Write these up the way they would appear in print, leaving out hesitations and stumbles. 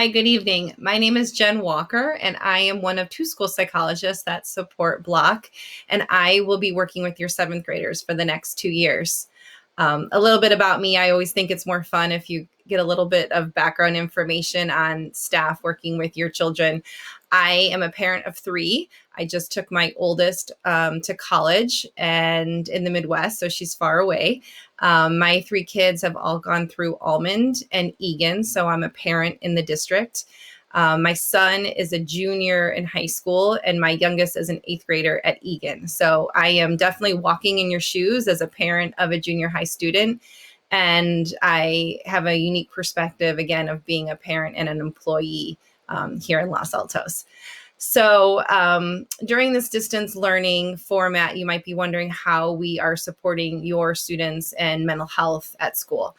Hi, good evening. My name is Jen Walker, and I am one of two school psychologists that support Block, and I will be working with your seventh graders for the next 2 years. A little bit about me, I always think it's more fun if you get a little bit of background information on staff working with your children. I am a parent of three. I just took my oldest to college and in the Midwest, so she's far away. My three kids have all gone through Almond and Egan, so I'm a parent in the district. My son is a junior in high school, and my youngest is an eighth grader at Egan. So I am definitely walking in your shoes as a parent of a junior high student. And I have a unique perspective, again, of being a parent and an employee here in Los Altos. So during this distance learning format, you might be wondering how we are supporting your students and mental health at school.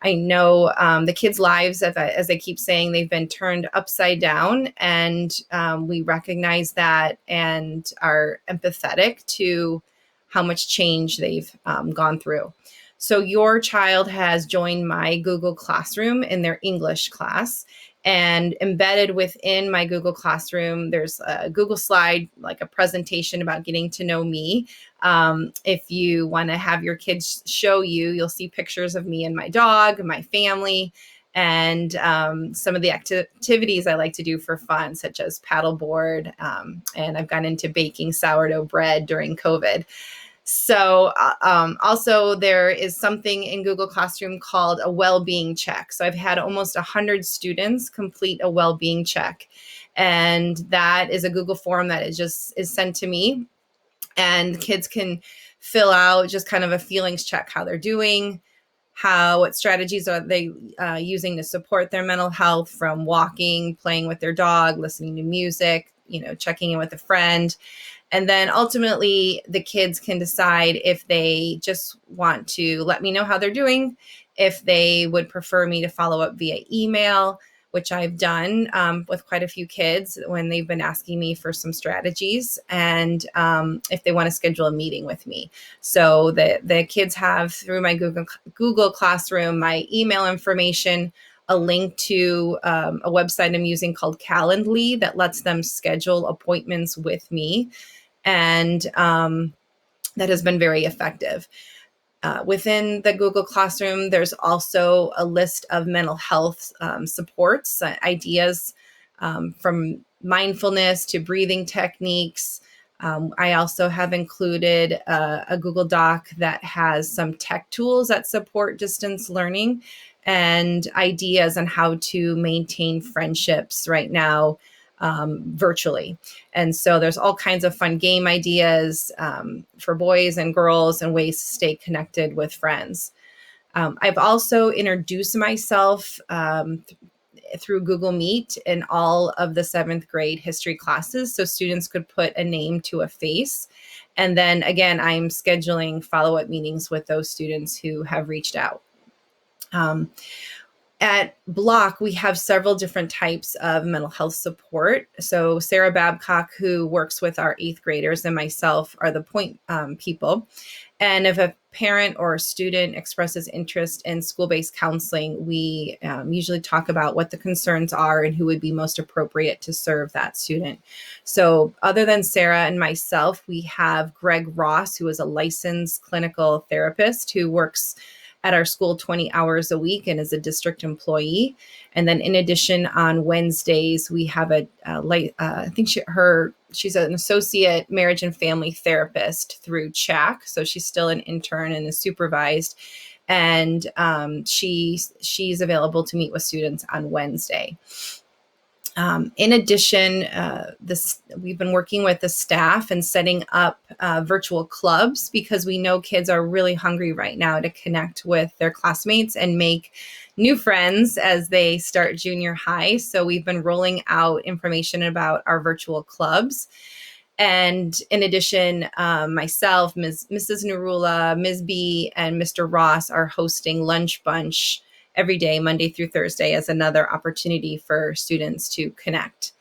I know the kids' lives, as I keep saying, they've been turned upside down, and we recognize that and are empathetic to how much change they've gone through. So your child has joined my Google Classroom in their English class. And embedded within my Google Classroom, there's a Google slide, like a presentation about getting to know me. If you want to have your kids show you, you'll see pictures of me and my dog, my family, and some of the activities I like to do for fun, such as paddleboard. And I've gone into baking sourdough bread during COVID. So also there is something in Google Classroom called a well-being check. So I've had almost 100 students complete a well-being check. And that is a Google form that is sent to me. And kids can fill out just kind of a feelings check, how they're doing, what strategies are they using to support their mental health, from walking, playing with their dog, listening to music, checking in with a friend. And then ultimately, the kids can decide if they just want to let me know how they're doing, if they would prefer me to follow up via email, which I've done with quite a few kids when they've been asking me for some strategies, and if they want to schedule a meeting with me. So the kids have, through my Google Classroom, my email information, a link to a website I'm using called Calendly that lets them schedule appointments with me. And that has been very effective. Within the Google Classroom, there's also a list of mental health supports, ideas from mindfulness to breathing techniques. I also have included a Google Doc that has some tech tools that support distance learning and ideas on how to maintain friendships right now virtually. And so there's all kinds of fun game ideas for boys and girls and ways to stay connected with friends. I've also introduced myself through Google Meet in all of the seventh grade history classes, so students could put a name to a face. And then again, I'm scheduling follow-up meetings with those students who have reached out. At Block, we have several different types of mental health support. So Sarah Babcock, who works with our eighth graders, and myself are the point people. And if a parent or a student expresses interest in school-based counseling, we usually talk about what the concerns are and who would be most appropriate to serve that student. So other than Sarah and myself, we have Greg Ross, who is a licensed clinical therapist who works at our school 20 hours a week and is a district employee. And then in addition, on Wednesdays, we have I think she's an associate marriage and family therapist through CHAC. So she's still an intern and is supervised. And she's available to meet with students on Wednesday. In addition, we've been working with the staff and setting up virtual clubs, because we know kids are really hungry right now to connect with their classmates and make new friends as they start junior high. So we've been rolling out information about our virtual clubs. And in addition, myself, Mrs. Narula, Ms. B, and Mr. Ross are hosting Lunch Bunch every day, Monday through Thursday, as another opportunity for students to connect.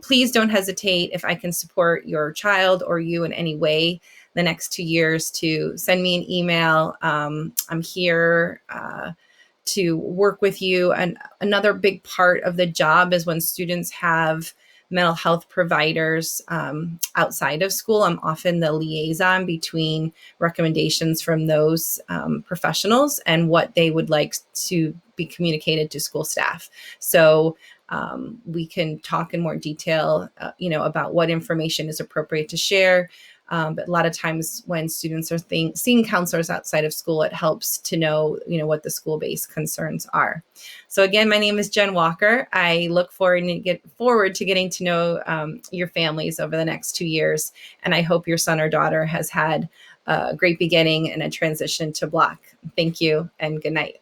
Please don't hesitate, if I can support your child or you in any way the next 2 years, to send me an email. I'm here to work with you. And another big part of the job is when students have mental health providers outside of school. I'm often the liaison between recommendations from those professionals and what they would like to be communicated to school staff. So we can talk in more detail, about what information is appropriate to share. But a lot of times when students are seeing counselors outside of school, it helps to know, what the school-based concerns are. So again, my name is Jen Walker. I look forward to getting to know your families over the next 2 years. And I hope your son or daughter has had a great beginning and a transition to Block. Thank you and good night.